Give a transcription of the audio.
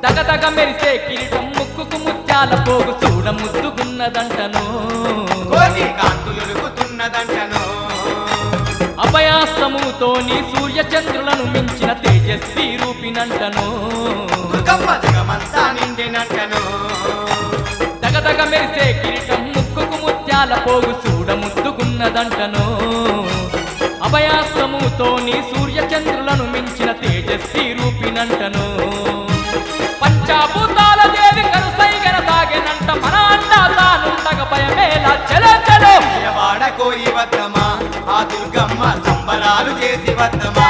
దగదగ మెరిసే కిరీటం ముక్కుకు ముత్యాల పోగు చూడ ముద్దుగున్నదంటను కోటి కాంతులుగుతున్నదంటను అభయాస్తముతోని సూర్య చంద్రులను మించిన తేజస్వి రూపినంటను దుర్గమ్మ జగమంతా నిండినంటను దగదగ మెరిసే కిరీటం ముక్కుకు ముత్యాల పోగు చూడ ముద్దుగున్నదంటను అభయాస్తముతోని సూర్య చంద్రులను మించిన తేజస్వి రూపినంటను పంచాభూతాల దేవి కరుసైగన దాగెనంట మన అంట తానుండగ భయమేలా చలో చలో వాడకోయి వద్దమా ఆ దుర్గమ్మ సంబరాలు చేసి వద్దమా